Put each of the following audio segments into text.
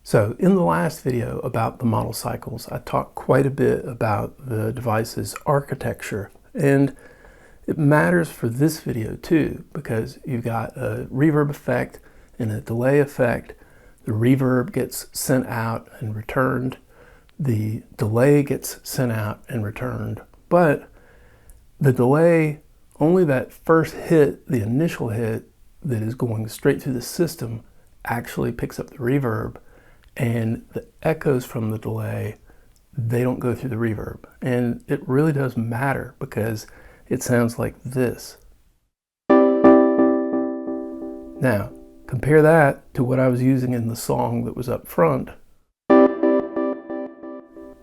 So in the last video about the model cycles, I talked quite a bit about the device's architecture, and it matters for this video too, because you've got a reverb effect and a delay effect. The reverb gets sent out and returned. The delay gets sent out and returned. But the delay, only that first hit, the initial hit that is going straight through the system, actually picks up the reverb. And the echoes from the delay, they don't go through the reverb. And it really does matter because it sounds like this. Now, compare that to what I was using in the song that was up front.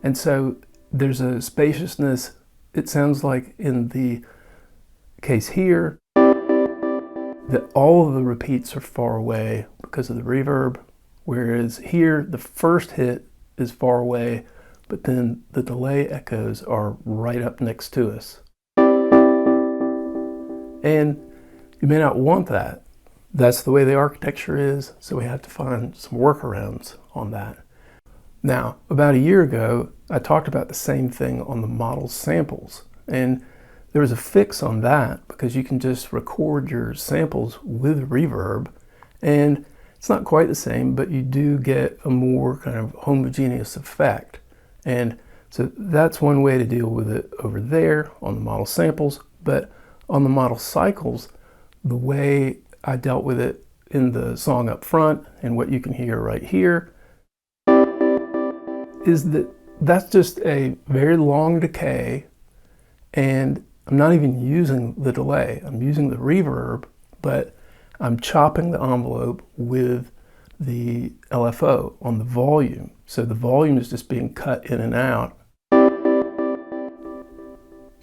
And so there's a spaciousness, it sounds like in the case here, that all of the repeats are far away because of the reverb. Whereas here, the first hit is far away, but then the delay echoes are right up next to us. And you may not want that. That's the way the architecture is, so we have to find some workarounds on that. Now, about a year ago, I talked about the same thing on the model samples, and there was a fix on that because you can just record your samples with reverb, and it's not quite the same, but you do get a more kind of homogeneous effect. And so that's one way to deal with it over there on the model samples. But on the model cycles, the way I dealt with it in the song up front and what you can hear right here is that that's just a very long decay, and I'm not even using the delay. I'm using the reverb, but I'm chopping the envelope with the LFO on the volume. So the volume is just being cut in and out.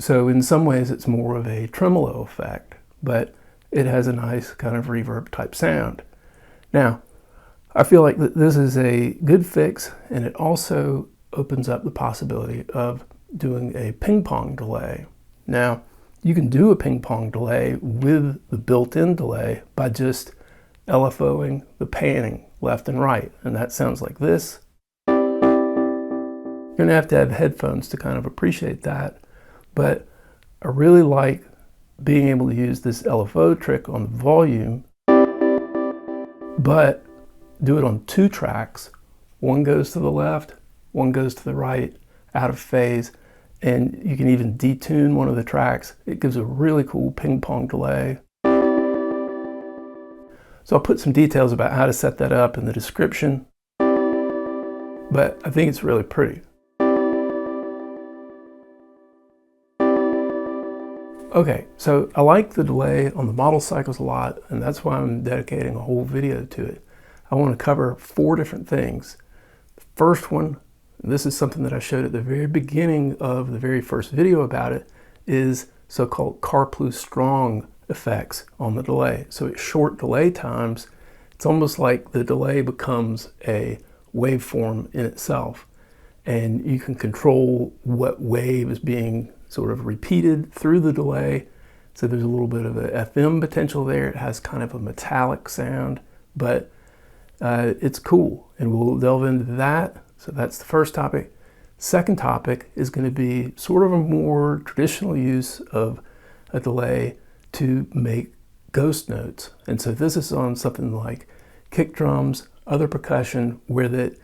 So in some ways it's more of a tremolo effect, but it has a nice kind of reverb type sound. Now, I feel like this is a good fix, and it also opens up the possibility of doing a ping-pong delay. Now, you can do a ping-pong delay with the built-in delay by just LFOing the panning left and right, and that sounds like this. You're gonna have to have headphones to kind of appreciate that, but I really like being able to use this LFO trick on the volume, but do it on 2 tracks. One goes to the left, one goes to the right, out of phase. And you can even detune one of the tracks. It gives a really cool ping-pong delay. So I'll put some details about how to set that up in the description, but I think it's really pretty. Okay, so I like the delay on the model cycles a lot, and that's why I'm dedicating a whole video to it. I want to cover 4 different things. The first one, this is something that I showed at the very beginning of the very first video about it, is so-called Karplus-Strong effects on the delay. So at short delay times, it's almost like the delay becomes a waveform in itself. And you can control what wave is being sort of repeated through the delay. So there's a little bit of a FM potential there. It has kind of a metallic sound, but it's cool. And we'll delve into that. So that's the first topic. Second topic is going to be sort of a more traditional use of a delay to make ghost notes. And so this is on something like kick drums, other percussion, where that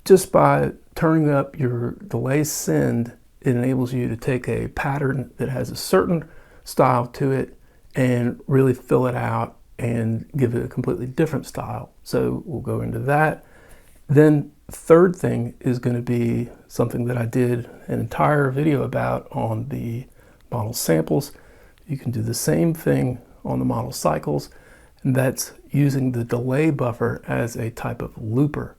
just by turning up your delay send, it enables you to take a pattern that has a certain style to it and really fill it out and give it a completely different style. So we'll go into that. Then third thing is going to be something that I did an entire video about on the model samples. You can do the same thing on the model cycles, and that's using the delay buffer as a type of looper.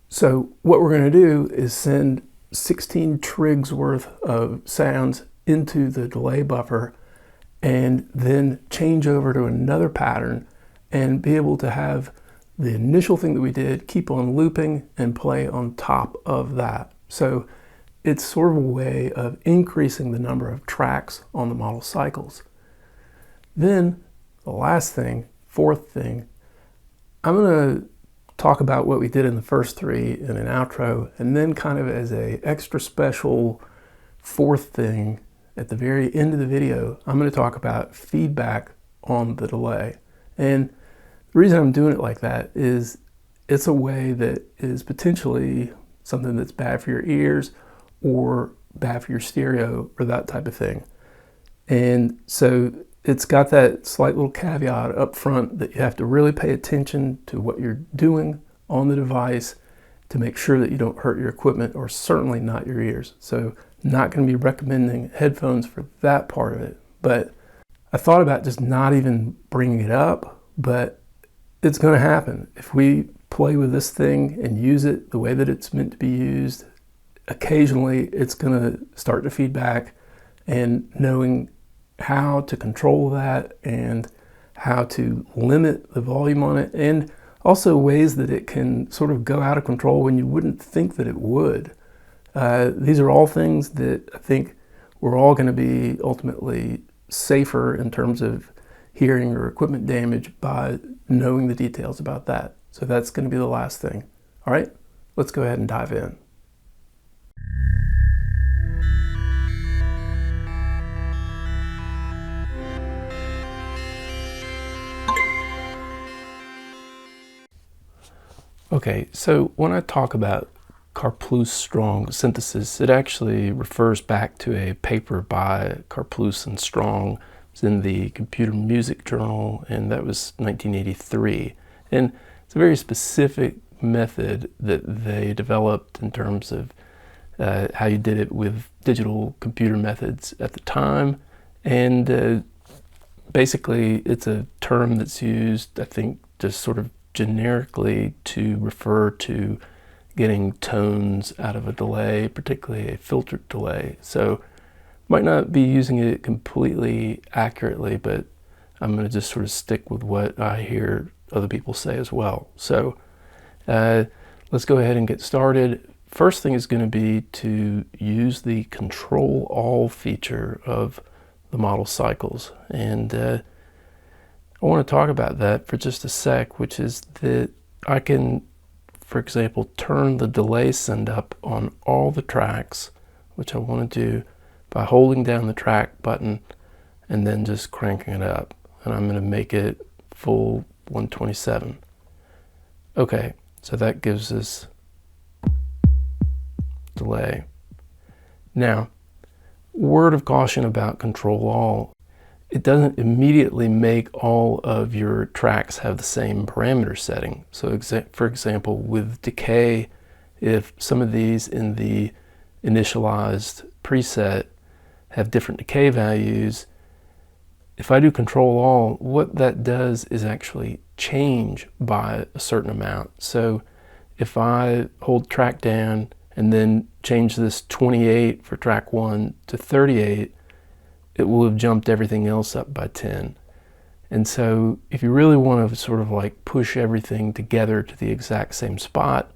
So what we're going to do is send 16 trigs worth of sounds into the delay buffer and then change over to another pattern and be able to have the initial thing that we did keep on looping and play on top of that. So it's sort of a way of increasing the number of tracks on the model cycles. Then the last thing, fourth thing, I'm going to talk about what we did in the first three in an outro, and then kind of as a extra special fourth thing at the very end of the video, I'm going to talk about feedback on the delay. And the reason I'm doing it like that is it's a way that is potentially something that's bad for your ears or bad for your stereo or that type of thing. And so it's got that slight little caveat up front that you have to really pay attention to what you're doing on the device to make sure that you don't hurt your equipment or certainly not your ears. So not going to be recommending headphones for that part of it. But I thought about just not even bringing it up, but it's going to happen. If we play with this thing and use it the way that it's meant to be used, occasionally it's going to start to feedback, and knowing how to control that and how to limit the volume on it, and also ways that it can sort of go out of control when you wouldn't think that it would. These are all things that I think we're all going to be ultimately safer in terms of hearing or equipment damage by knowing the details about that. So that's going to be the last thing. All right, let's go ahead and dive in. Okay, so when I talk about Karplus-Strong synthesis, it actually refers back to a paper by Karplus and Strong. It's in the Computer Music Journal, and that was 1983. And it's a very specific method that they developed in terms of how you did it with digital computer methods at the time. And basically, it's a term that's used, I think, just sort of generically to refer to getting tones out of a delay, particularly a filtered delay. So might not be using it completely accurately, but I'm going to just sort of stick with what I hear other people say as well. So let's go ahead and get started. First thing is going to be to use the Control All feature of the model cycles. And I want to talk about that for just a sec, which is that I can, for example, turn the delay send up on all the tracks, which I want to do by holding down the track button and then just cranking it up. And I'm going to make it full 127. Okay, so that gives us delay. Now, word of caution about Control All. It doesn't immediately make all of your tracks have the same parameter setting. So for example, with decay, if some of these in the initialized preset have different decay values, if I do Control All, what that does is actually change by a certain amount. So if I hold track down and then change this 28 for track 1 to 38, it will have jumped everything else up by 10. And so if you really want to sort of like push everything together to the exact same spot,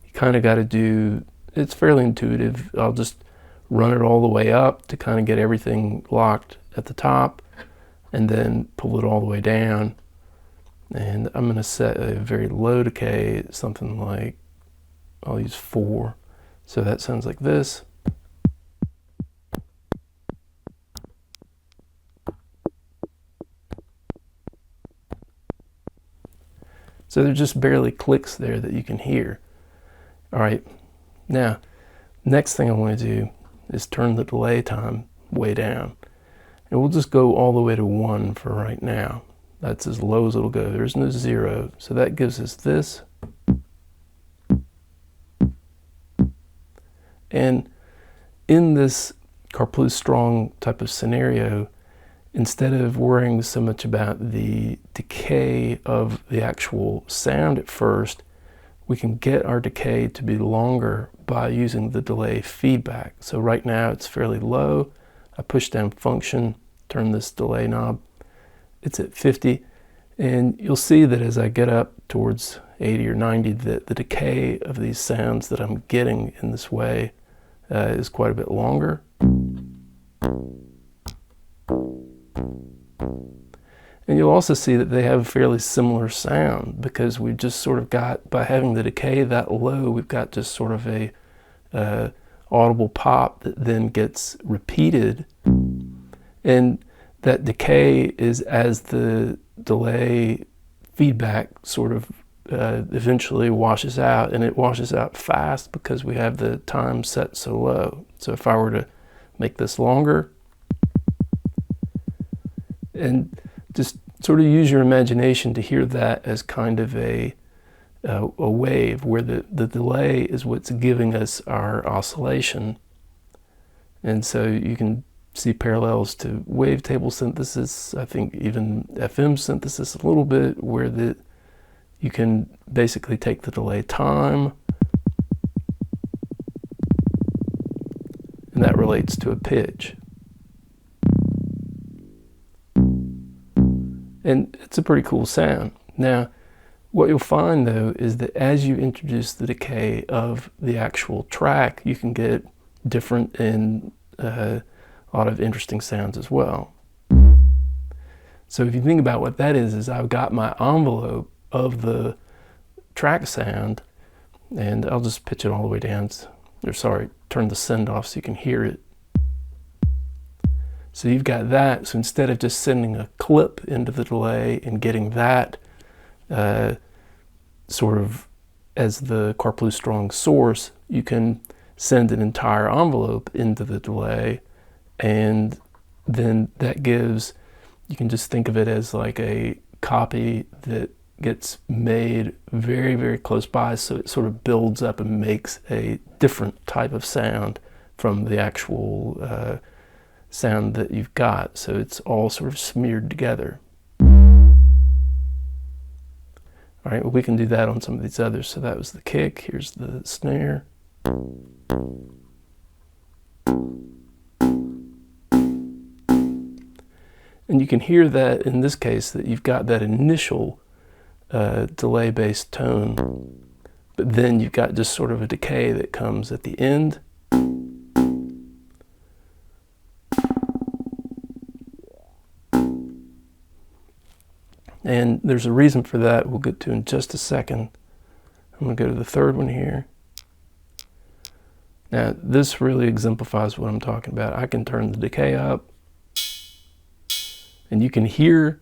you kind of got to do, it's fairly intuitive. I'll just run it all the way up to kind of get everything locked at the top and then pull it all the way down. And I'm going to set a very low decay, something like, I'll use 4. So that sounds like this. So there's just barely clicks there that you can hear. All right, now, next thing I want to do is turn the delay time way down. And we'll just go all the way to 1 for right now. That's as low as it'll go. There's no 0. So that gives us this. And in this Karplus-Strong type of scenario, instead of worrying so much about the decay of the actual sound at first, we can get our decay to be longer by using the delay feedback. So right now it's fairly low. I push down function, turn this delay knob, it's at 50, and you'll see that as I get up towards 80 or 90, that the decay of these sounds that I'm getting in this way is quite a bit longer. And you'll also see that they have a fairly similar sound, because we've just sort of got, by having the decay that low, we've got just sort of a audible pop that then gets repeated. And that decay is as the delay feedback sort of eventually washes out, and it washes out fast because we have the time set so low. So if I were to make this longer, and just sort of use your imagination to hear that as kind of a wave, where the delay is what's giving us our oscillation. And so you can see parallels to wavetable synthesis, I think even FM synthesis a little bit, where you can basically take the delay time, and that relates to a pitch. And it's a pretty cool sound. Now, what you'll find though is that as you introduce the decay of the actual track, you can get different and a lot of interesting sounds as well. So if you think about what that is I've got my envelope of the track sound, and I'll just pitch it all the way down, or sorry, turn the send off so you can hear it. So you've got that. So instead of just sending a clip into the delay and getting that sort of as the Karplus-Strong source, you can send an entire envelope into the delay, and then that gives, you can just think of it as like a copy that gets made very, very close by, so it sort of builds up and makes a different type of sound from the actual sound that you've got. So it's all sort of smeared together. All right, well, we can do that on some of these others. So that was the kick, here's the snare. And you can hear that in this case, that you've got that initial delay-based tone, but then you've got just sort of a decay that comes at the end. And there's a reason for that we'll get to in just a second. I'm going to go to the third one here. Now this really exemplifies what I'm talking about. I can turn the decay up, and you can hear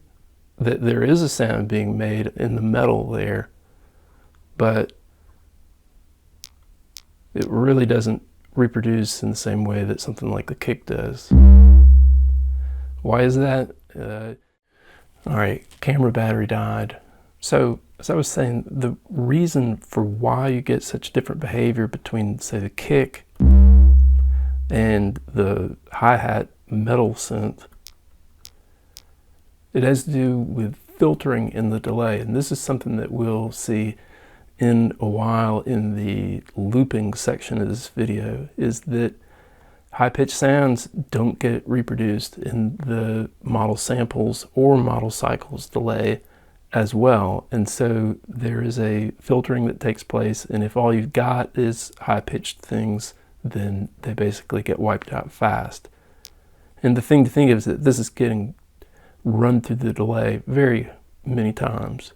that there is a sound being made in the metal there, but it really doesn't reproduce in the same way that something like the kick does. Why is that? All right, camera battery died. So, as I was saying, the reason for why you get such different behavior between, say, the kick and the hi-hat metal synth, it has to do with filtering in the delay. And this is something that we'll see in a while in the looping section of this video, is that high-pitched sounds don't get reproduced in the model samples or model cycles delay as well. And so there is a filtering that takes place, and if all you've got is high-pitched things, then they basically get wiped out fast. And the thing to think of is that this is getting run through the delay very many times.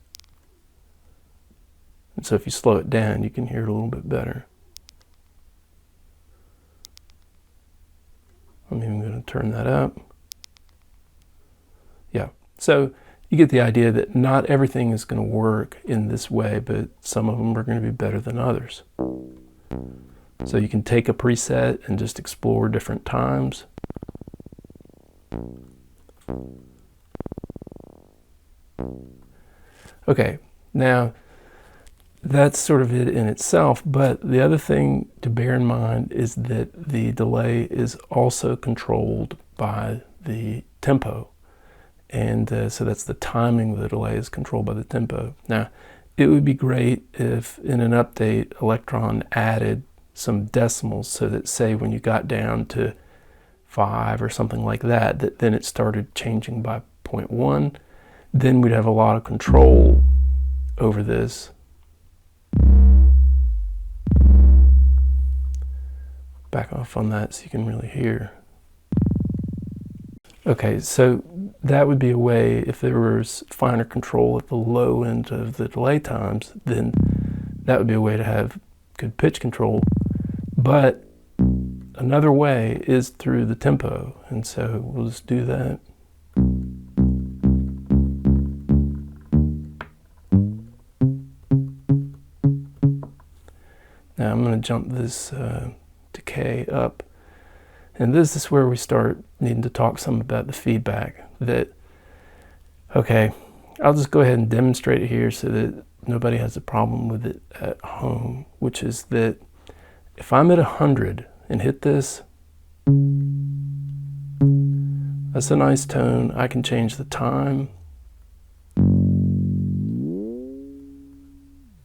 And so if you slow it down, you can hear it a little bit better. I'm even going to turn that up. Yeah, so you get the idea that not everything is going to work in this way, but some of them are going to be better than others. So you can take a preset and just explore different times. Okay, now that's sort of it in itself, but the other thing to bear in mind is that the delay is also controlled by the tempo. And so that's the timing of the delay is controlled by the tempo. Now, it would be great if in an update, Electron added some decimals so that, say, when you got down to 5 or something like that, that then it started changing by 0.1. Then we'd have a lot of control over this. Back off on that so you can really hear. Okay, so that would be a way, if there was finer control at the low end of the delay times, then that would be a way to have good pitch control. But another way is through the tempo, and so we'll just do that. Now I'm going to jump this decay up. And this is where we start needing to talk some about the feedback. That, okay, I'll just go ahead and demonstrate it here so that nobody has a problem with it at home, which is that if I'm at 100 and hit this, that's a nice tone. I can change the time.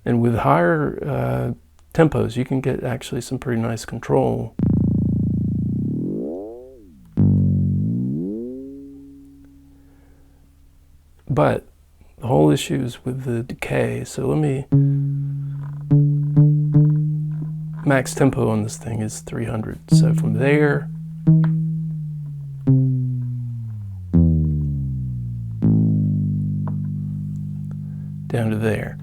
And with higher tempos, you can get actually some pretty nice control. But the whole issue is with the decay. So let me, max tempo on this thing is 300. So from there, down to there.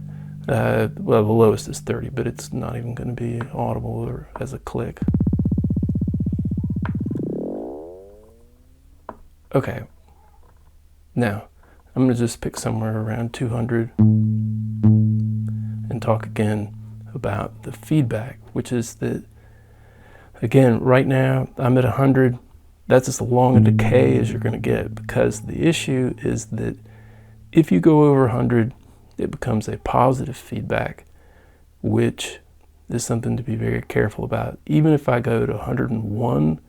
Well, the lowest is 30, but it's not even going to be audible or as a click. Okay. Now, I'm going to just pick somewhere around 200 and talk again about the feedback, which is that, again, right now I'm at 100. That's as long a decay as you're going to get, because the issue is that if you go over 100, it becomes a positive feedback, which is something to be very careful about. Even if I go to 101,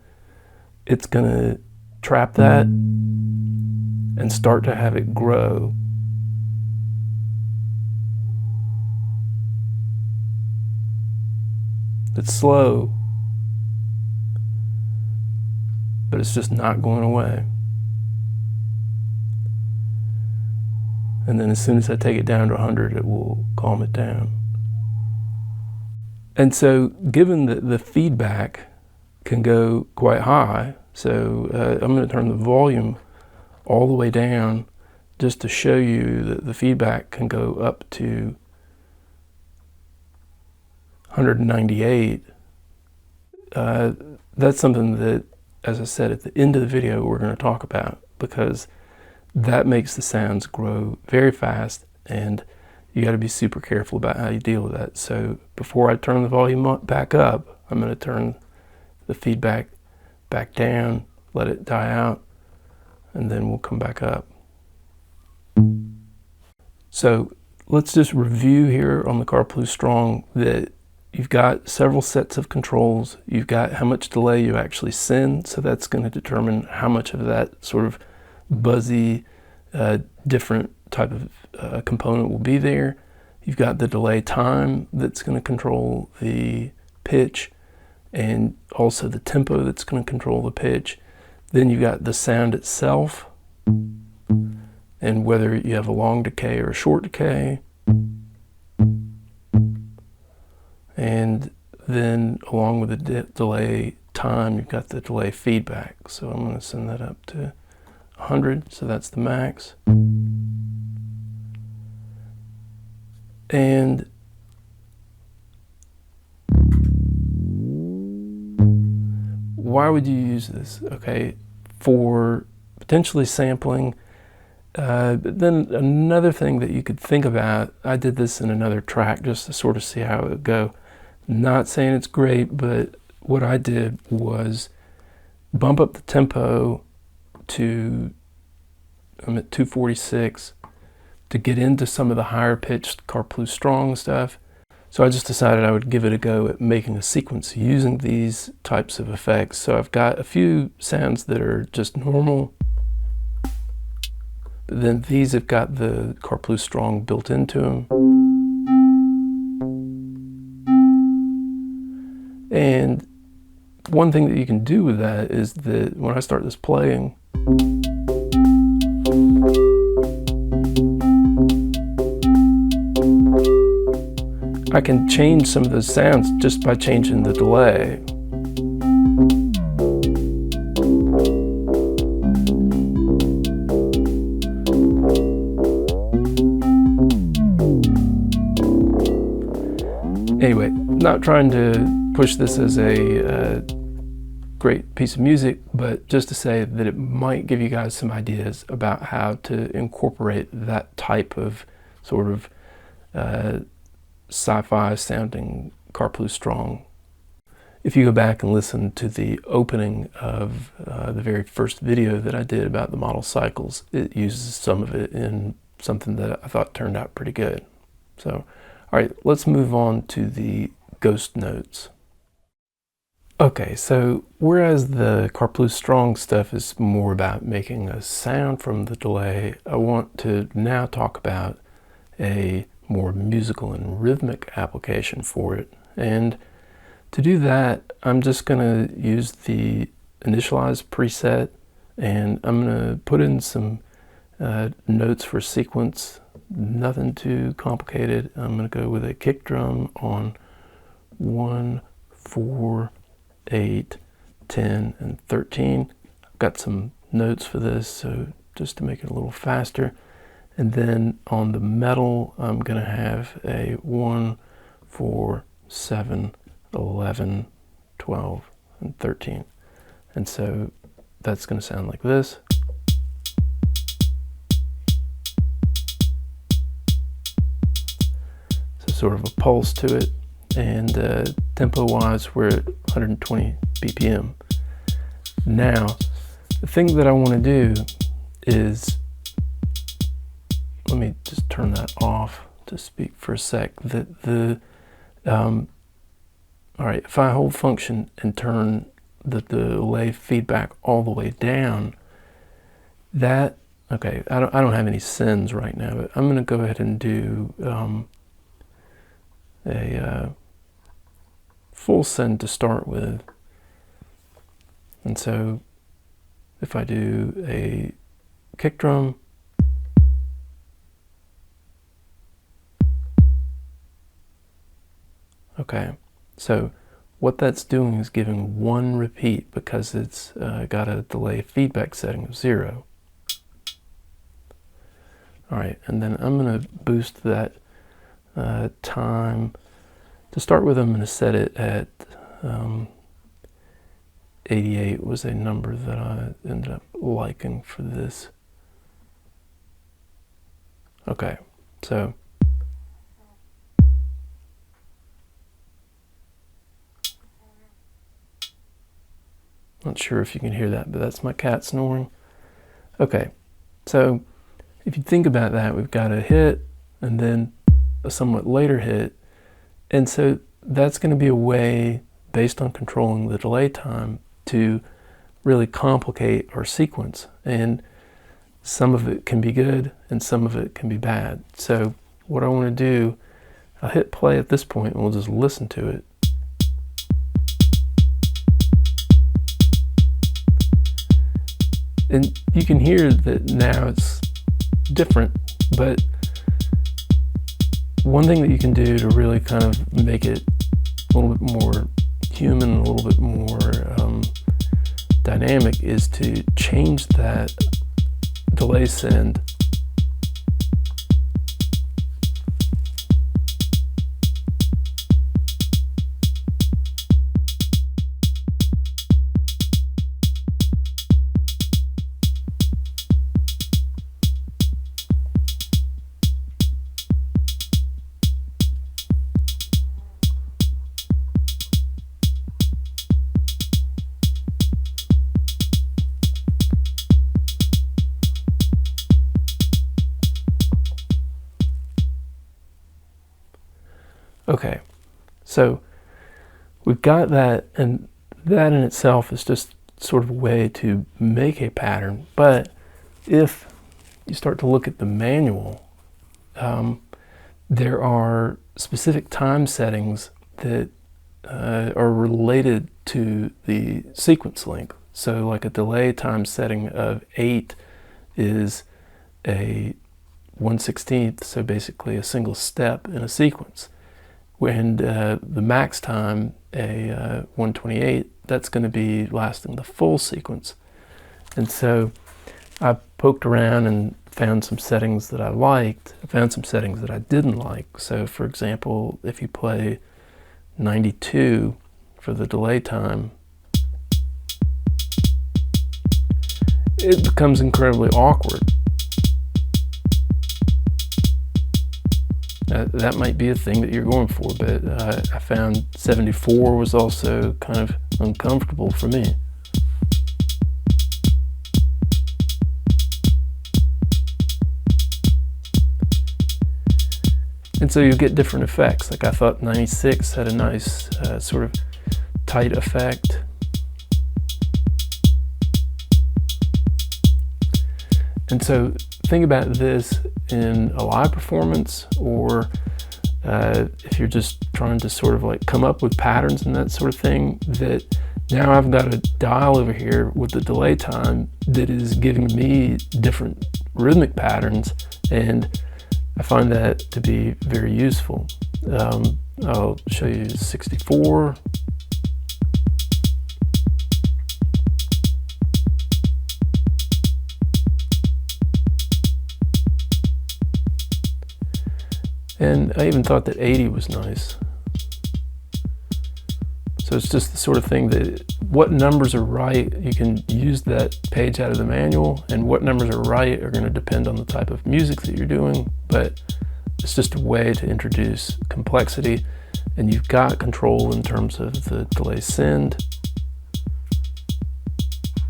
it's going to trap that and start to have it grow. It's slow, but it's just not going away. And then as soon as I take it down to 100, it will calm it down. And so given that the feedback can go quite high, so I'm going to turn the volume all the way down just to show you that the feedback can go up to 198. That's something that, as I said at the end of the video, we're going to talk about, because that makes the sounds grow very fast, and you got to be super careful about how you deal with that. So before I turn the volume back up, I'm going to turn the feedback back down, let it die out, and then we'll come back up. So let's just review here on the Karplus-Strong that you've got several sets of controls. You've got how much delay you actually send, so that's going to determine how much of that sort of buzzy, different type of component will be there. You've got the delay time that's going to control the pitch, and also the tempo that's going to control the pitch. Then you've got the sound itself, and whether you have a long decay or a short decay. And then along with the delay time, you've got the delay feedback. So I'm going to send that up to 100, so that's the max. And why would you use this? Okay, for potentially sampling. But then another thing that you could think about, I did this in another track just to sort of see how it would go. Not saying it's great, but what I did was bump up the tempo to, I'm at 246, to get into some of the higher pitched Karplus-Strong stuff. So I just decided I would give it a go at making a sequence using these types of effects. So I've got a few sounds that are just normal. But then these have got the KARPLUS-STRONG built into them. And one thing that you can do with that is that when I start this playing, I can change some of those sounds just by changing the delay. Anyway, not trying to push this as a great piece of music, but just to say that it might give you guys some ideas about how to incorporate that type of sort of sci-fi sounding KARPLUS-STRONG. If you go back and listen to the opening of the very first video that I did about the model cycles, it uses some of it in something that I thought turned out pretty good. So, all right, let's move on to the ghost notes. Okay, so whereas the KARPLUS-STRONG stuff is more about making a sound from the delay, I want to now talk about a more musical and rhythmic application for it. And to do that, I'm just going to use the initialize preset, and I'm going to put in some notes for sequence. Nothing too complicated. I'm going to go with a kick drum on 1, 4, 8, 10, and 13. I've got some notes for this, so just to make it a little faster. And then on the metal, I'm going to have a 1, 4, 7, 11, 12, and 13. And so that's going to sound like this. So sort of a pulse to it. And tempo-wise, we're at 120 BPM. Now, the thing that I want to do is, let me just turn that off to speak for a sec. All right, if I hold function and turn the delay feedback all the way down, that, okay, I don't have any sends right now, but I'm going to go ahead and do a full send to start with. And so if I do a kick drum, okay, so what that's doing is giving one repeat because it's got a delay feedback setting of 0. All right, and then I'm going to boost that time. To start with, I'm going to set it at 88 was a number that I ended up liking for this. Okay, so not sure if you can hear that, but that's my cat snoring. Okay, so if you think about that, we've got a hit and then a somewhat later hit. And so that's going to be a way, based on controlling the delay time, to really complicate our sequence. And some of it can be good and some of it can be bad. So what I want to do, I'll hit play at this point and we'll just listen to it. And you can hear that now it's different, but one thing that you can do to really kind of make it a little bit more human, a little bit more dynamic, is to change that delay send . Okay, so we've got that, and that in itself is just sort of a way to make a pattern. But if you start to look at the manual, there are specific time settings that are related to the sequence length. So like a delay time setting of 8 is a 1/16, so basically a single step in a sequence. And the max time, a 1/28, that's going to be lasting the full sequence. And so I poked around and found some settings that I liked. I found some settings that I didn't like. So for example, if you play 92 for the delay time, it becomes incredibly awkward. That might be a thing that you're going for, but I found 74 was also kind of uncomfortable for me. And so you get different effects. Like I thought 96 had a nice sort of tight effect. And so think about this in a live performance, or if you're just trying to sort of like come up with patterns and that sort of thing, that now I've got a dial over here with the delay time that is giving me different rhythmic patterns, and I find that to be very useful. I'll show you 64. And I even thought that 80 was nice. So it's just the sort of thing that what numbers are right, you can use that page out of the manual, and what numbers are right are going to depend on the type of music that you're doing, but it's just a way to introduce complexity, and you've got control in terms of the delay send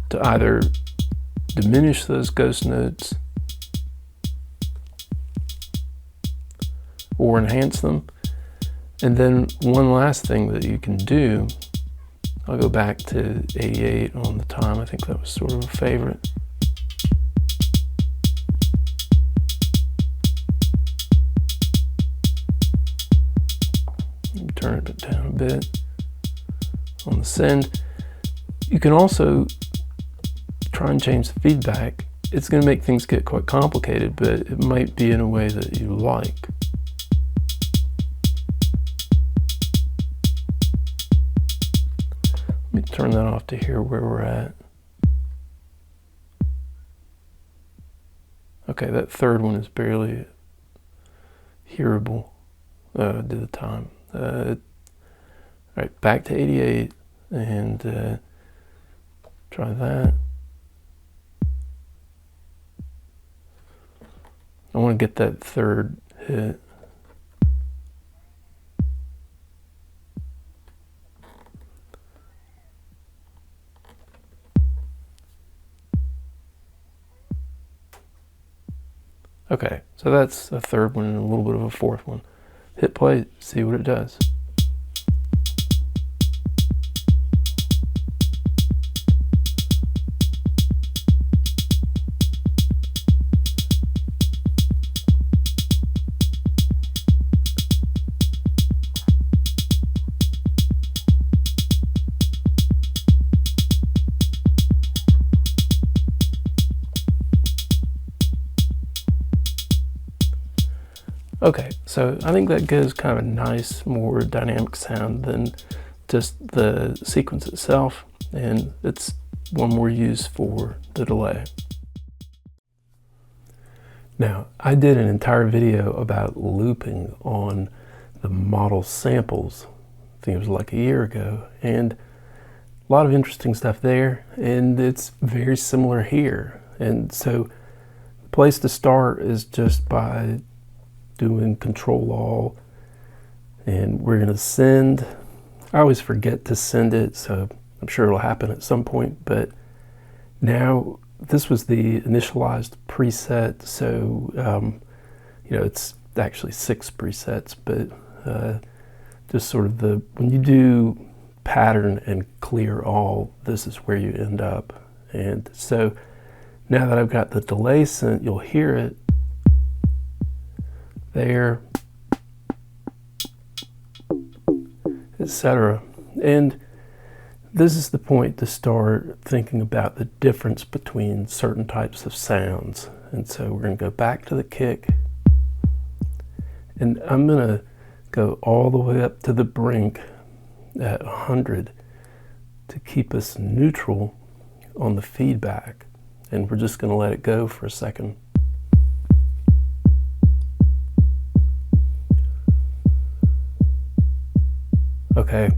to either diminish those ghost notes or enhance them. And then one last thing that you can do, I'll go back to 88 on the time. I think that was sort of a favorite. Turn it down a bit on the send. You can also try and change the feedback. It's going to make things get quite complicated, but it might be in a way that you like. Let me turn that off to hear where we're at. Okay, that third one is barely hearable to the time. All right, back to 88 and try that. I want to get that third hit. Okay, so that's a third one and a little bit of a fourth one. Hit play, see what it does. Okay, so I think that gives kind of a nice, more dynamic sound than just the sequence itself, and it's one more use for the delay. Now, I did an entire video about looping on the model samples. I think it was like a year ago, and a lot of interesting stuff there, and it's very similar here. And so the place to start is just by doing Control All, and we're going to send. I always forget to send it, so I'm sure it'll happen at some point, but now this was the initialized preset, so you know, it's actually 6 presets, but just sort of the, when you do pattern and clear all, this is where you end up. And so Now that I've got the delay synth, you'll hear it there, etc. And this is the point to start thinking about the difference between certain types of sounds. And so we're going to go back to the kick, and I'm going to go all the way up to the brink at 100 to keep us neutral on the feedback. And we're just going to let it go for a second. Okay,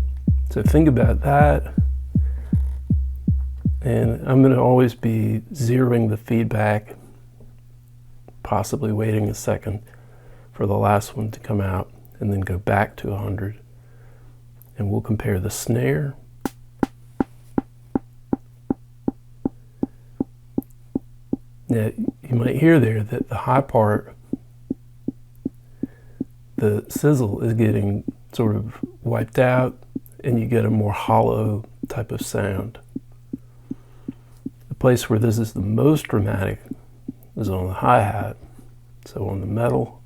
so think about that. And I'm going to always be zeroing the feedback, possibly waiting a second for the last one to come out, and then go back to 100. And we'll compare the snare. Now, you might hear there that the high part, the sizzle is getting sort of wiped out, and you get a more hollow type of sound. The place where this is the most dramatic is on the hi-hat. So on the metal,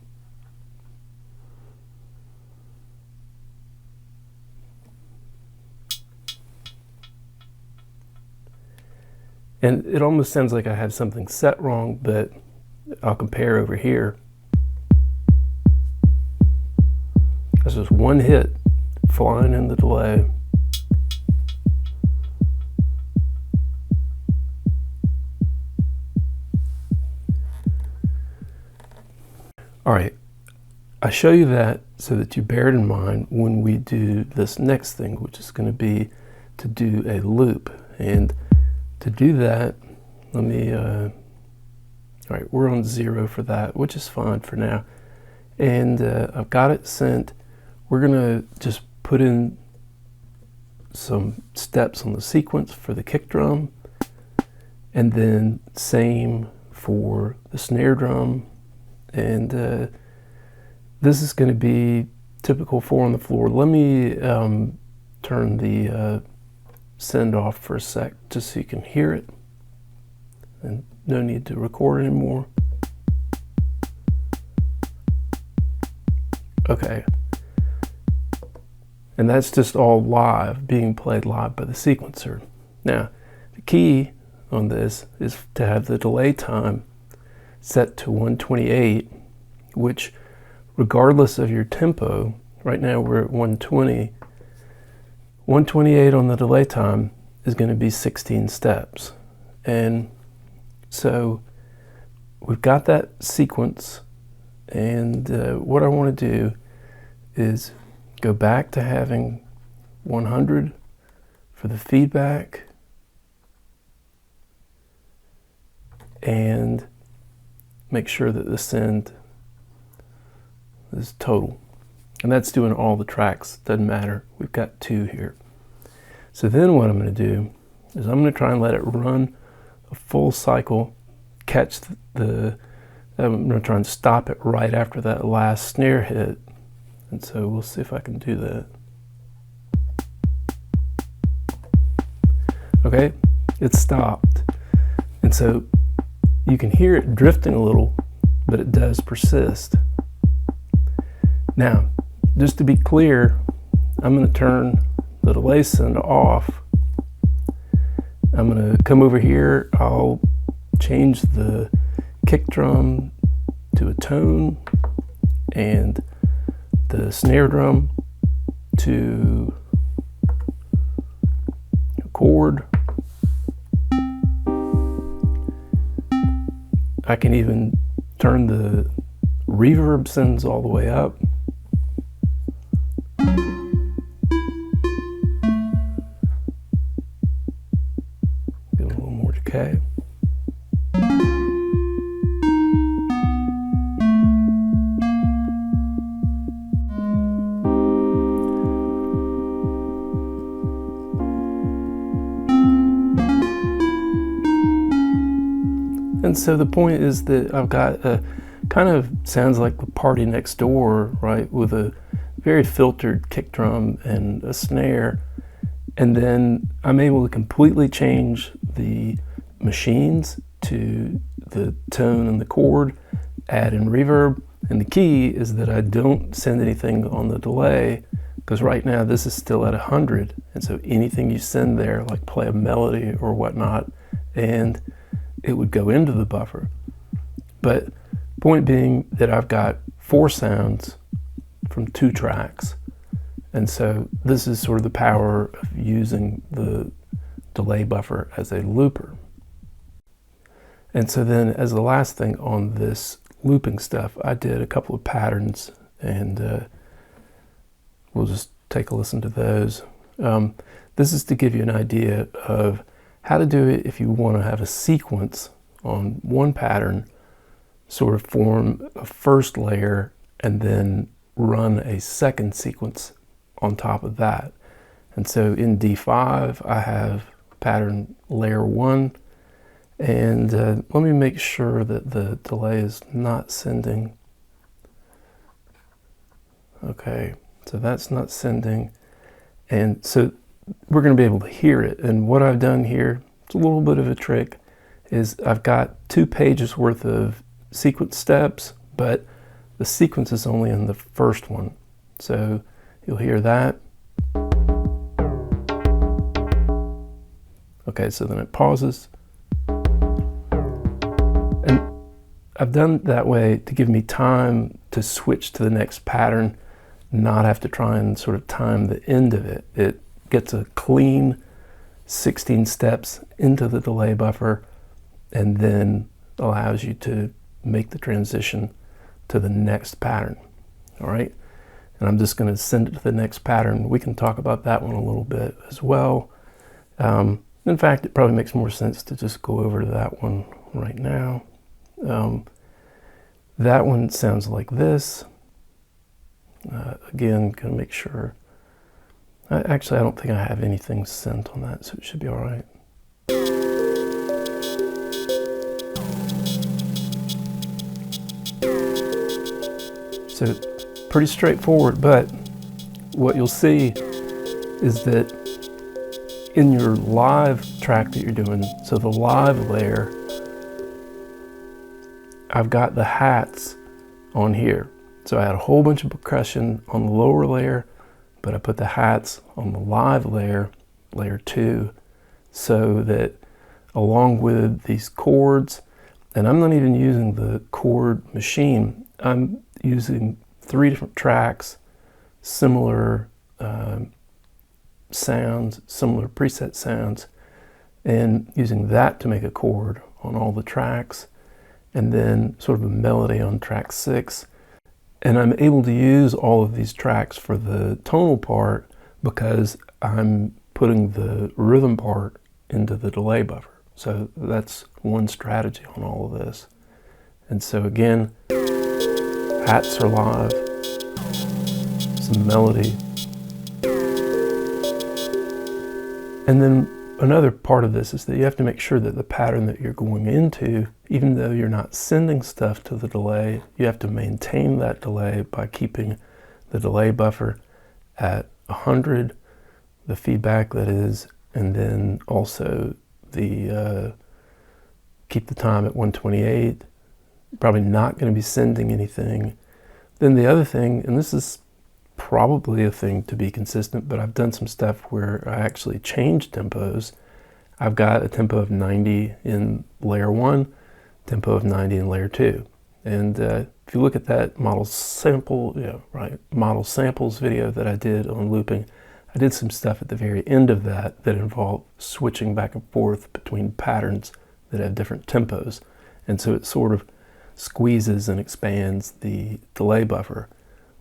and it almost sounds like I have something set wrong, but I'll compare over here. That's just one hit flying in the delay. All right, I show you that so that you bear it in mind when we do this next thing, which is going to be to do a loop. And to do that, let me, all right, we're on 0 for that, which is fine for now. And I've got it sent. We're gonna just put in some steps on the sequence for the kick drum, and then same for the snare drum. And this is gonna be typical 4 on the floor. Let me turn the send off for a sec, just so you can hear it, and no need to record anymore. Okay, and that's just all live, being played live by the sequencer. Now, the key on this is to have the delay time set to 128, which, regardless of your tempo, right now we're at 120, 128 on the delay time is going to be 16 steps. And so we've got that sequence, and what I want to do is go back to having 100 for the feedback, and make sure that the send is total. And that's doing all the tracks, doesn't matter. We've got 2 here. So then what I'm going to do is I'm going to try and let it run a full cycle, catch I'm going to try and stop it right after that last snare hit. And so we'll see if I can do that. Okay, it stopped. And so you can hear it drifting a little, but it does persist. Now, just to be clear, I'm going to turn the delay send off. I'm going to come over here. I'll change the kick drum to a tone and the snare drum to a chord. I can even turn the reverb sends all the way up. Give it a little more decay. And so the point is that I've got a kind of sounds like the party next door, right, with a very filtered kick drum and a snare. And then I'm able to completely change the machines to the tone and the chord, add in reverb. And the key is that I don't send anything on the delay, because right now this is still at 100. And so anything you send there, like play a melody or whatnot, and it would go into the buffer. But point being that I've got 4 sounds from 2 tracks. And so this is sort of the power of using the delay buffer as a looper. And so then as the last thing on this looping stuff, I did a couple of patterns, and we'll just take a listen to those. This is to give you an idea of how to do it if you want to have a sequence on one pattern, sort of form a first layer and then run a second sequence on top of that. And so in D5 I have pattern layer 1, and let me make sure that the delay is not sending. Okay, so that's not sending, and so we're going to be able to hear it. And what I've done here, it's a little bit of a trick, is I've got 2 pages worth of sequence steps, but the sequence is only in the first one. So you'll hear that. Okay, so then it pauses. And I've done it that way to give me time to switch to the next pattern, not have to try and sort of time the end of it. It gets a clean 16 steps into the delay buffer and then allows you to make the transition to the next pattern. All right, and I'm just going to send it to the next pattern. We can talk about that one a little bit as well. In fact, it probably makes more sense to just go over to that one right now. That one sounds like this. Again, gonna make sure. Actually, I don't think I have anything sent on that, so it should be all right. So pretty straightforward, but what you'll see is that in your live track that you're doing, so the live layer, I've got the hats on here. So I had a whole bunch of percussion on the lower layer, but I put the hats on the live layer, layer 2, so that along with these chords, and I'm not even using the chord machine, I'm using 3 different tracks, similar sounds, similar preset sounds, and using that to make a chord on all the tracks, and then sort of a melody on track 6. And I'm able to use all of these tracks for the tonal part because I'm putting the rhythm part into the delay buffer. So that's one strategy on all of this. And so again, hats are live, some melody. And then another part of this is that you have to make sure that the pattern that you're going into, even though you're not sending stuff to the delay, you have to maintain that delay by keeping the delay buffer at 100, the feedback that is, and then also the keep the time at 128. Probably not going to be sending anything. Then the other thing, and this is probably a thing to be consistent, but I've done some stuff where I actually changed tempos. I've got a tempo of 90 in layer 1, tempo of 90 in layer 2. And if you look at that model sample, model samples video that I did on looping, I did some stuff at the very end of that involved switching back and forth between patterns that have different tempos. And so it sort of squeezes and expands the delay buffer,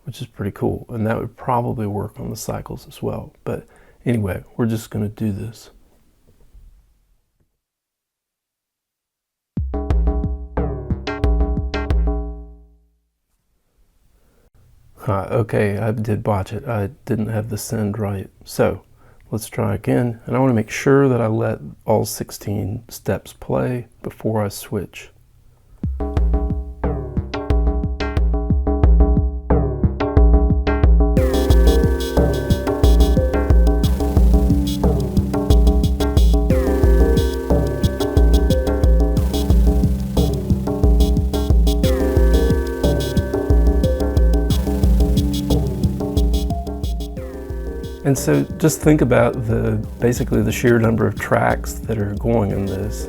which is pretty cool. And that would probably work on the cycles as well. But anyway, we're just going to do this. Okay, I did botch it. I didn't have the send right. So let's try again. And I want to make sure that I let all 16 steps play before I switch. And so just think about basically the sheer number of tracks that are going in this.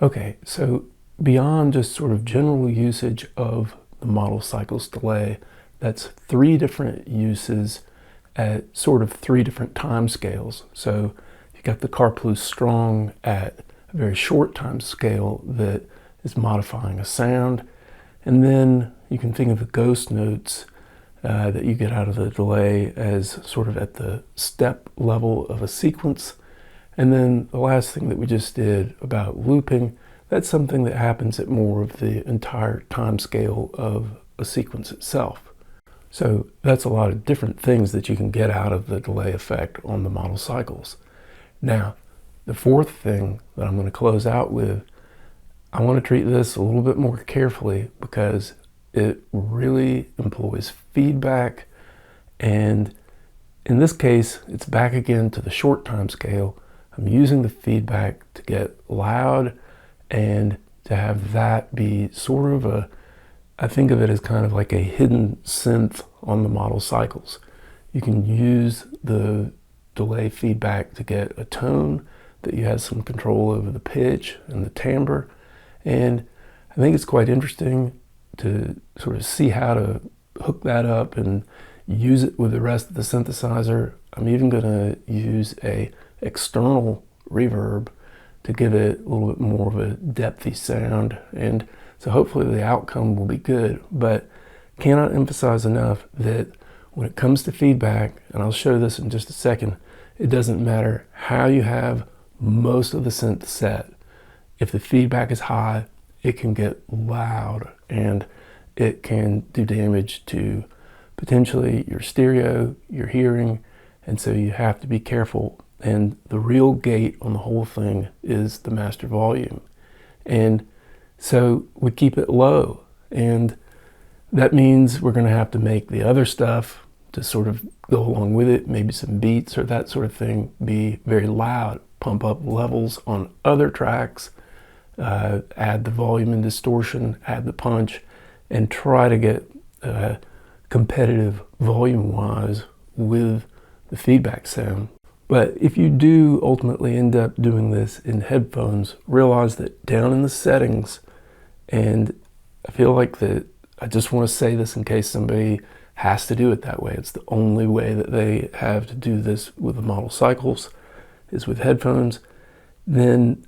Okay, so beyond just sort of general usage of the model cycles delay, that's 3 different uses at sort of 3 different time scales. So you got the Karplus-Strong at a very short time scale that is modifying a sound, and then you can think of the ghost notes that you get out of the delay as sort of at the step level of a sequence. And then the last thing that we just did about looping, that's something that happens at more of the entire time scale of a sequence itself. So that's a lot of different things that you can get out of the delay effect on the model cycles. Now, the 4th thing that I'm going to close out with, I want to treat this a little bit more carefully because it really employs feedback, and in this case, it's back again to the short time scale. I'm using the feedback to get loud and to have that be sort of I think of it as kind of like a hidden synth on the model cycles. You can use the delay feedback to get a tone that you have some control over the pitch and the timbre, and I think it's quite interesting to sort of see how to hook that up and use it with the rest of the synthesizer. I'm even going to use a external reverb to give it a little bit more of a depthy sound, and so hopefully the outcome will be good. But cannot emphasize enough that when it comes to feedback, and I'll show this in just a second, it doesn't matter how you have most of the synth set. If the feedback is high, it can get loud and it can do damage to potentially your stereo, your hearing, and so you have to be careful. And the real gate on the whole thing is the master volume. And so we keep it low, and that means we're going to have to make the other stuff to sort of go along with it, maybe some beats or that sort of thing, be very loud, pump up levels on other tracks, add the volume and distortion, add the punch, and try to get competitive volume-wise with the feedback sound. But if you do ultimately end up doing this in headphones, realize that down in the settings, and I feel like that I just want to say this in case somebody has to do it that way. It's the only way that they have to do this with the model cycles is with headphones. Then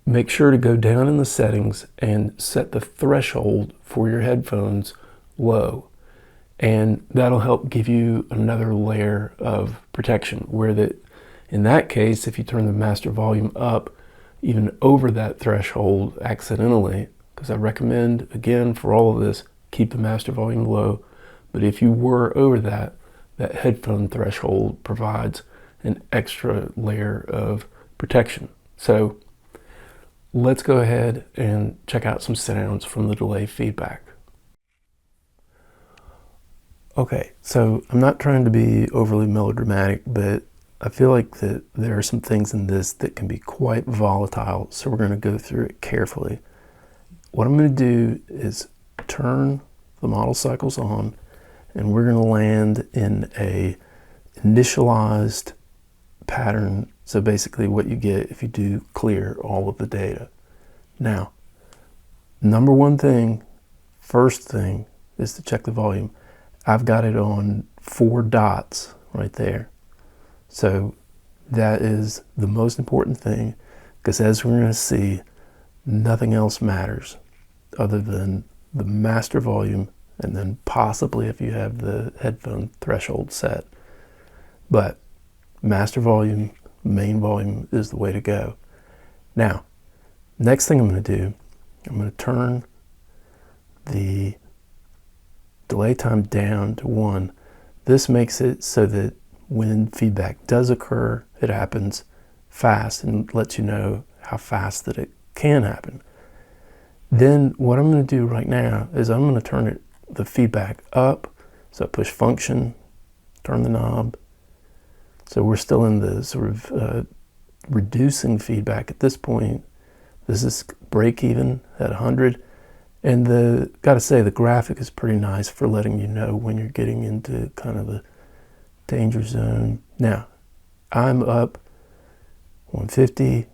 make sure to go down in the settings and set the threshold for your headphones low. And that'll help give you another layer of protection, where that in that case, if you turn the master volume up even over that threshold accidentally, because I recommend, again, for all of this, keep the master volume low, but if you were over that, that headphone threshold provides an extra layer of protection. So let's go ahead and check out some sounds from the delay feedback. Okay, so I'm not trying to be overly melodramatic, but I feel like that there are some things in this that can be quite volatile, so we're going to go through it carefully. What I'm going to do is turn the model cycles on, and we're going to land in a initialized pattern. So basically what you get if you do clear all of the data. Now, number one thing, first thing, is to check the volume. I've got it on 4 dots right there. So that is the most important thing, because as we're going to see, nothing else matters other than the master volume, and then possibly if you have the headphone threshold set. But master volume, main volume is the way to go. Now, next thing I'm going to do, I'm going to turn the delay time down to 1. This makes it so that when feedback does occur, it happens fast and lets you know how fast that it can happen. Then what I'm going to do right now is I'm going to turn the feedback up. So push function, turn the knob. So we're still in the sort of reducing feedback at this point. This is break even at 100. And gotta say, the graphic is pretty nice for letting you know when you're getting into kind of the danger zone. Now, I'm up 150,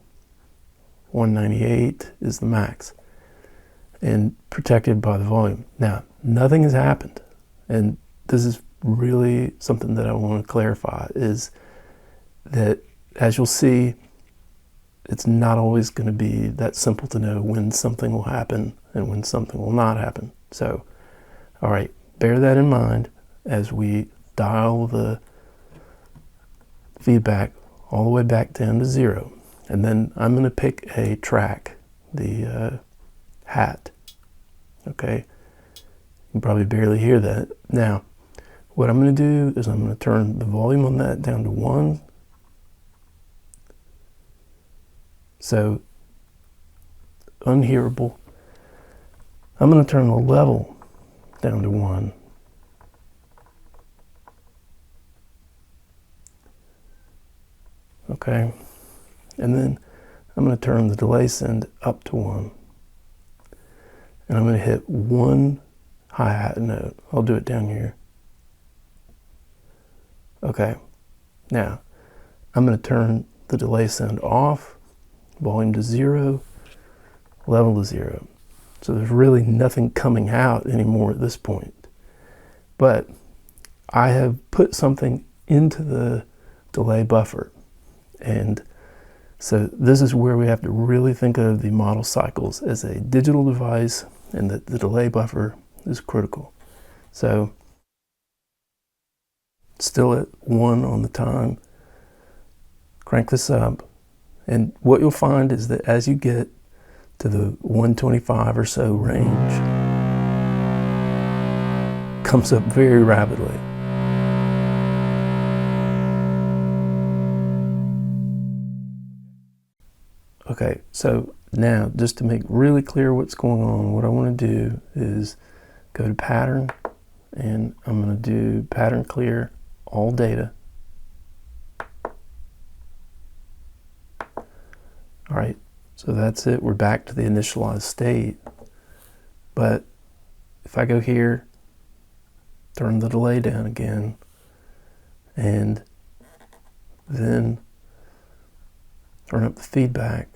198 is the max, and protected by the volume. Now, nothing has happened, and this is really something that I want to clarify, is that, as you'll see, it's not always going to be that simple to know when something will happen and when something will not happen. So, all right, bear that in mind as we dial the feedback all the way back down to 0. And then I'm going to pick a track, the hat. Okay, you can probably barely hear that. Now, what I'm going to do is I'm going to turn the volume on that down to 1. So, unhearable. I'm going to turn the level down to 1. Okay, and then I'm going to turn the delay send up to 1. And I'm going to hit one hi-hat note. I'll do it down here. Okay, now I'm going to turn the delay send off, volume to 0, level to 0. So there's really nothing coming out anymore at this point. But I have put something into the delay buffer. And so this is where we have to really think of the model cycles as a digital device, and that the delay buffer is critical. So still at 1 on the time, crank this up, and what you'll find is that as you get to the 125 or so range, comes up very rapidly. Okay, so now just to make really clear what's going on, what I want to do is go to pattern, and I'm going to do pattern clear all data. All right, so that's it. We're back to the initialized state. But if I go here, turn the delay down again, and then turn up the feedback,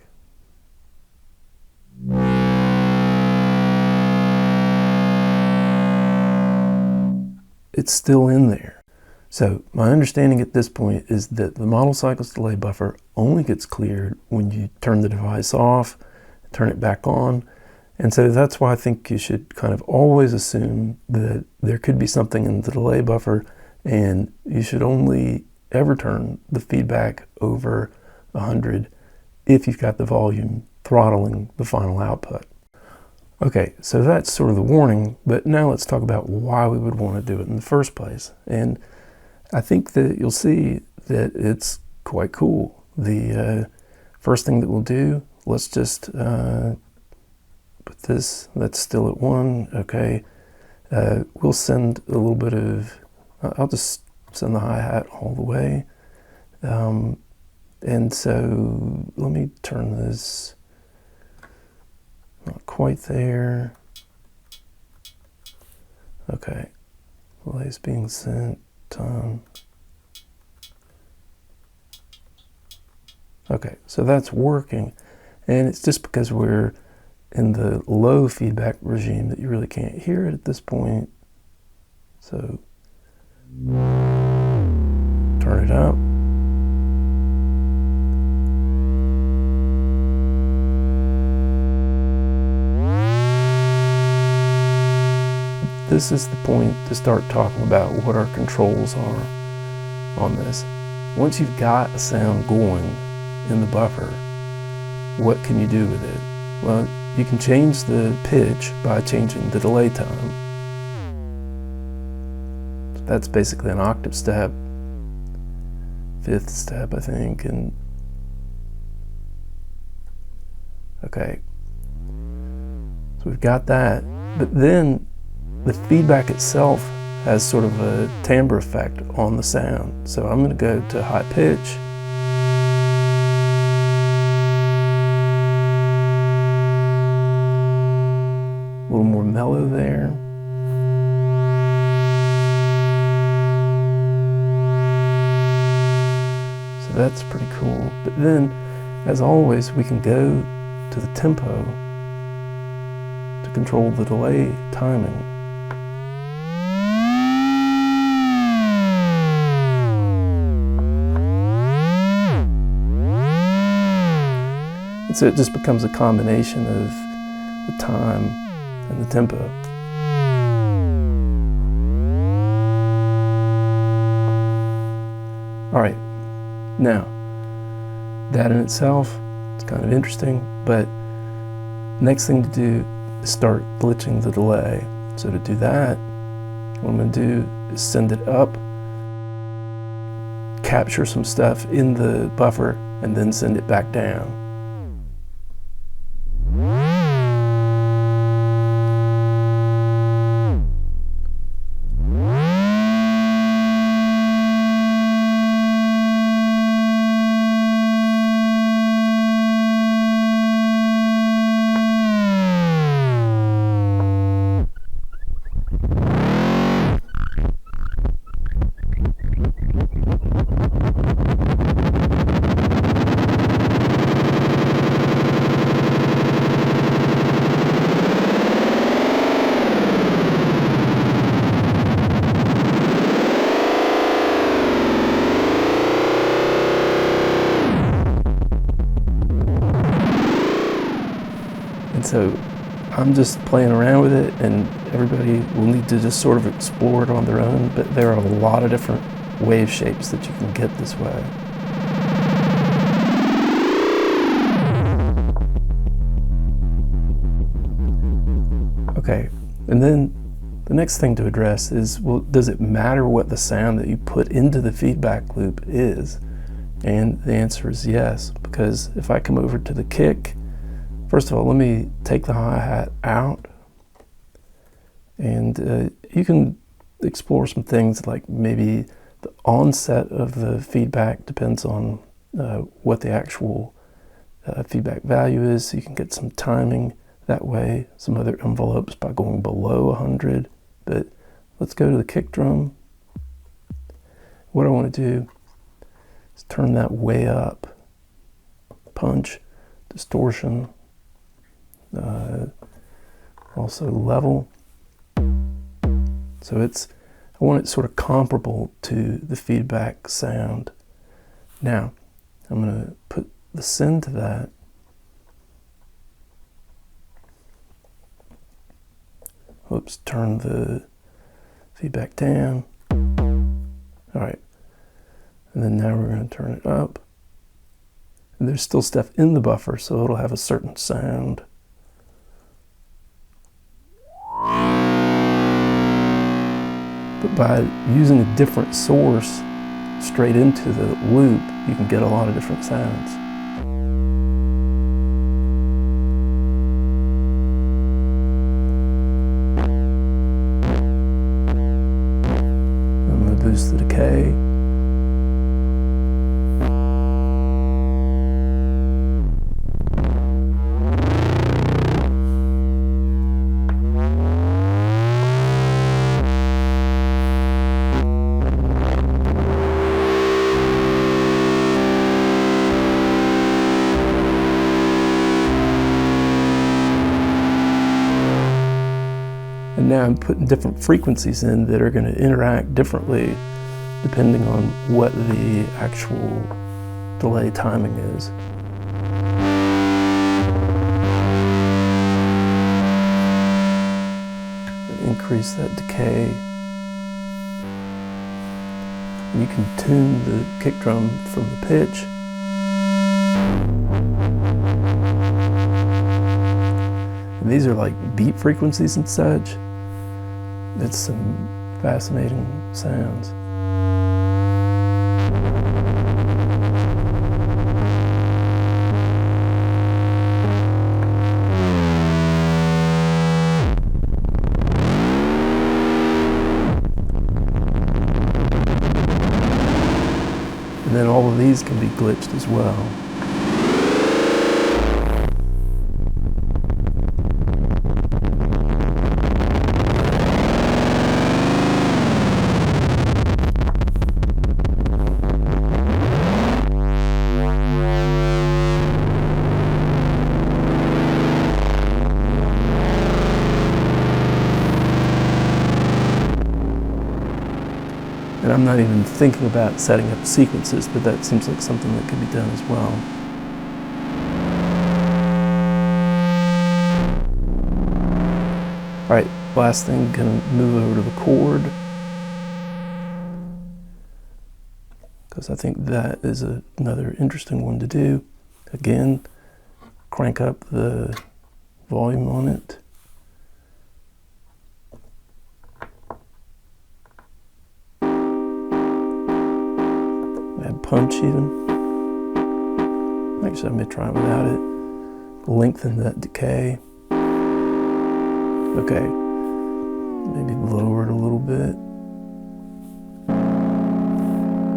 it's still in there. So my understanding at this point is that the model cycles delay buffer only gets cleared when you turn the device off, turn it back on. And so that's why I think you should kind of always assume that there could be something in the delay buffer, and you should only ever turn the feedback over 100 if you've got the volume throttling the final output. Okay, so that's sort of the warning, but now let's talk about why we would want to do it in the first place. And I think that you'll see that it's quite cool. The first thing that we'll do, let's just put this, that's still at 1, okay. We'll send a little bit of, I'll just send the hi-hat all the way. And so let me turn this, not quite there. Okay, delay is being sent. Okay, so that's working, and it's just because we're in the low feedback regime that you really can't hear it at this point. So turn it up. This is the point to start talking about what our controls are on this. Once you've got a sound going in the buffer, what can you do with it? Well, you can change the pitch by changing the delay time. So that's basically an octave step. 5th step, I think, and okay. So we've got that, but then the feedback itself has sort of a timbre effect on the sound. So I'm going to go to high pitch. A little more mellow there. So that's pretty cool. But then, as always, we can go to the tempo to control the delay timing. And so it just becomes a combination of the time and the tempo. All right, now that in itself, it's kind of interesting, but next thing to do is start glitching the delay. So to do that, what I'm going to do is send it up, capture some stuff in the buffer, and then send it back down. So I'm just playing around with it, and everybody will need to just sort of explore it on their own, but there are a lot of different wave shapes that you can get this way. Okay, and then the next thing to address is, well, does it matter what the sound that you put into the feedback loop is? And the answer is yes, because if I come over to the kick, first of all, let me take the hi-hat out, and you can explore some things like maybe the onset of the feedback depends on what the actual feedback value is, so you can get some timing that way, some other envelopes by going below 100, but let's go to the kick drum. What I want to do is turn that way up, punch, distortion, also level. So I want it sort of comparable to the feedback sound. Now, I'm going to put the send to that. Whoops, turn the feedback down. All right, and then now we're going to turn it up. And there's still stuff in the buffer, so it'll have a certain sound. But by using a different source straight into the loop, you can get a lot of different sounds. I'm going to boost the decay. And now I'm putting different frequencies in that are going to interact differently depending on what the actual delay timing is. Increase that decay. And you can tune the kick drum from the pitch. And these are like beat frequencies and such. It's some fascinating sounds. then all of these can be glitched as well. And I'm not even thinking about setting up sequences, but that seems like something that could be done as well. All right, last thing, gonna move over to the chord, because I think that is another interesting one to do. Again, crank up the volume on it. Add punch even. Actually, I may try it without it. Lengthen that decay. Okay, maybe lower it a little bit.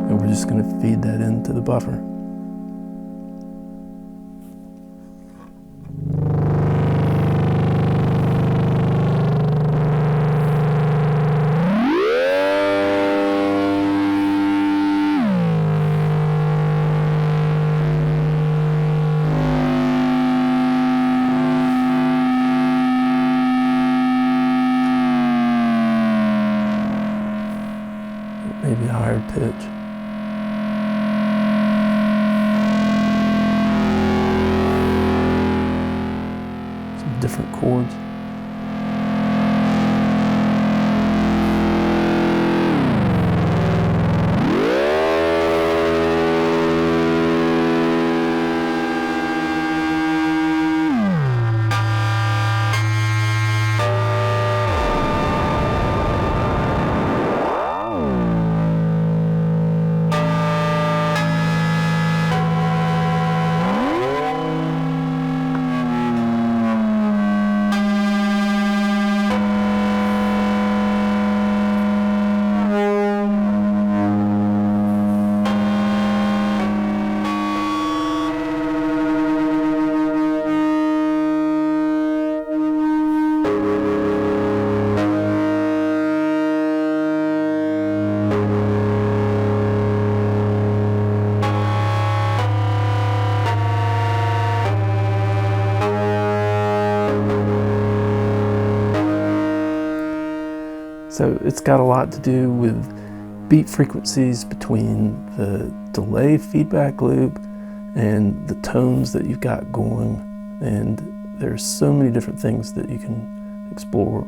And we're just going to feed that into the buffer. Maybe a higher pitch. Some different chords. So it's got a lot to do with beat frequencies between the delay feedback loop and the tones that you've got going. And there's so many different things that you can explore